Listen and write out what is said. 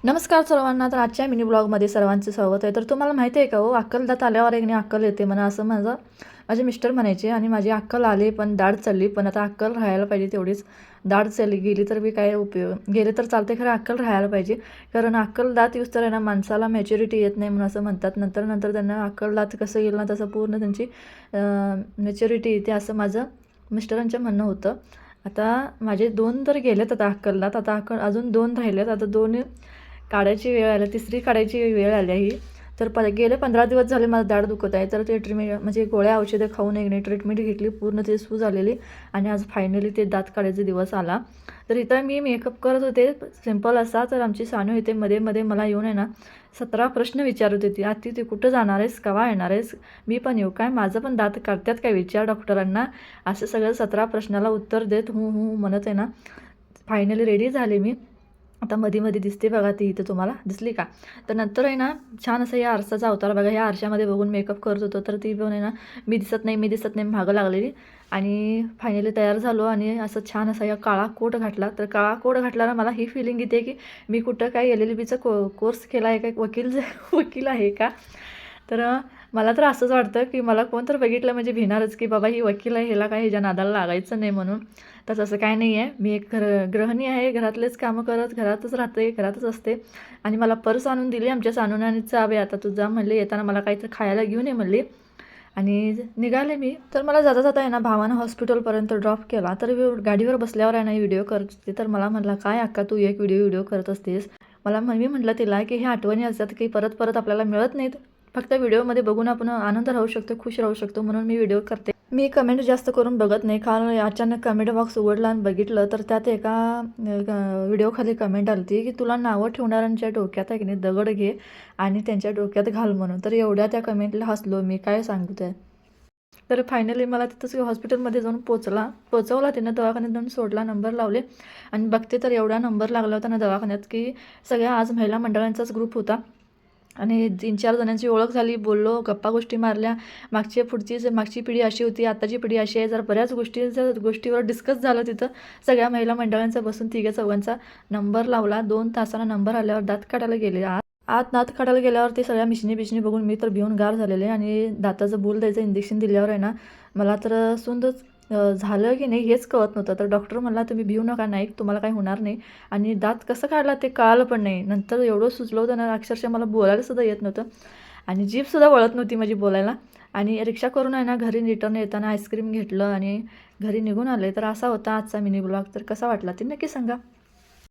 नमस्कार सर्वांना. तर आजच्या मिनी ब्लॉगमध्ये सर्वांचे स्वागत आहे. तर तुम्हाला माहिती आहे का हो, अक्कलदात आल्यावर एक नाही अक्कल येते म्हणा, असं माझे मिस्टर म्हणायचे. आणि माझी अक्कल आली पण दाढ चालली, पण आता अक्कल राहायला पाहिजे तेवढीच. दाढ चालली गेली तर बी काय उपयोग, गेले तर चालते, खरं अक्कल राहायला पाहिजे. कारण अक्कलदात यूज तर आहे ना, माणसाला मॅच्युरिटी येत नाही म्हणून असं म्हणतात. नंतर नंतर त्यांना अक्कलदात कसं येईल ना, तसं पूर्ण त्यांची मॅच्युरिटी येते, असं माझं मिस्टरांचं म्हणणं होतं. आता माझे 2 तर गेलेत आता अक्कलदात, आता अजून 2 राहिलेत. आता 2 काढायची वेळ आली, तिसरी काढायची वेळ आली आहे. तर गेले 15 दिवस झाले माझं दाढ दुखत आहे. तर ते ट्रीटमेंट म्हणजे गोळ्या औषधं खाऊन एक नाही ट्रीटमेंट घेतली, पूर्ण ते सूज आलेली. आणि आज फायनली ते दात काढायचा दिवस आला. तर इथं मी मेकअप करत होते सिंपल असा. तर आमची सानू इथे मध्ये मध्ये मला येऊन आहे ना 17 प्रश्न विचारत होती. आत्ती तू कुठं जाणार आहेस, केव्हा येणार आहेस, मी पण येऊ काय, माझं पण दात काढतात काय विचार डॉक्टरांना, असं सगळं 17 प्रश्नाला उत्तर देत हूं हूं म्हणत आहे ना फायनली रेडी झाले मी. आता मध्ये दिसते बघा ती, इथं तुम्हाला दिसली का. तर नंतर आहे ना छान असं या आरसाचा अवतार बघा, ह्या आरशामध्ये बघून मेकअप करत होतो. तर ती पण आहे ना मी दिसत नाही मागं लागलेली. आणि फायनली तयार झालो आणि असं छान असा या काळा कोट घातला. तर काळा कोट घातल्यानं मला ही फिलिंग येते की मी कुठं काय LLBचा कोर्स केला आहे का, वकील आहे का. तर मला तर असंच वाटतं की मला कोण तर बघितलं म्हणजे भिणारच की बाबा ही वकील आहे, ह्याला काय ह्याच्या नादाला लागायचं नाही म्हणून. तर तसं काय नाही आहे. मी एक गृहिणी आहे, घरातलेच कामं करत घरातच राहते, घरातच असते. आणि मला पर्स आणून दिली आमच्या सानूने आणि चावे आता तू जा म्हणले, येताना मला काहीतरी खायला घेऊन ये म्हणली. आणि निघाले मी. तर मला जाता जाता आहे ना भावानं हॉस्पिटलपर्यंत ड्रॉप केला. तर गाडीवर बसल्यावर आहे ना व्हिडिओ करत होते. तर मला म्हटला काय अक्का तू एक व्हिडिओ करत असतेस. मी म्हटलं तिला की ह्या आठवणी असतात की परत परत आपल्याला मिळत नाहीत, फक्त व्हिडिओमध्ये बघून आपण आनंद राहू शकतो, खुश राहू शकतो, म्हणून मी व्हिडिओ करते. मी कमेंट जास्त करून बघत नाही, कारण अचानक कमेंट बॉक्स उघडला आणि बघितलं तर त्यात एका व्हिडिओखाली कमेंट आली होती की तुला नावं ठेवणाऱ्यांच्या डोक्यात आहे की नाही दगड घे आणि त्यांच्या डोक्यात घाल म्हणून. तर एवढ्या त्या कमेंटला हसलो मी, काय सांगू त्या. तर फायनली मला तिथंच हॉस्पिटलमध्ये जाऊन पोचवला तिनं, दवाखान्यात जाऊन सोडला, नंबर लावले. आणि बघते तर एवढा नंबर लागला होता ना दवाखान्यात की सगळ्या आज महिला मंडळांचाच ग्रुप होता. आणि 3-4 जणांची ओळख झाली, बोललो, गप्पा गोष्टी मारल्या. मागची पिढी अशी होती, आताची पिढी अशी आहे, जर बऱ्याच गोष्टीवर डिस्कस झालं तिथं. सगळ्या महिला मंडळांचा बसून 3-4 नंबर लावला. 2 तासाला नंबर आल्यावर दात काढायला गेले. आत दात काढायला गेल्यावर ते सगळ्या मिशनी बघून मी तर भिवून गार झालेले. आणि दाताचं बूल द्यायचं इंजेक्शन दिल्यावर आहे ना मला तर सुंदच झालं की नाही हेच कळत नव्हतं. तर डॉक्टर म्हणला तुम्ही भिवू नका, नाही तुम्हाला काही होणार नाही. आणि दात कसं काढला ते कळालं पण नाही. नंतर एवढं सुचलं होतं ना, अक्षरशः मला बोलायलासुद्धा येत नव्हतं आणि जीभसुद्धा वळत नव्हती माझी बोलायला. आणि रिक्षा करून आहे ना घरी रिटर्न येताना आईस्क्रीम घेतलं आणि घरी निघून आले. तर असा होता आजचा मिनी ब्लॉग. तर कसा वाटला ते नक्की सांगा.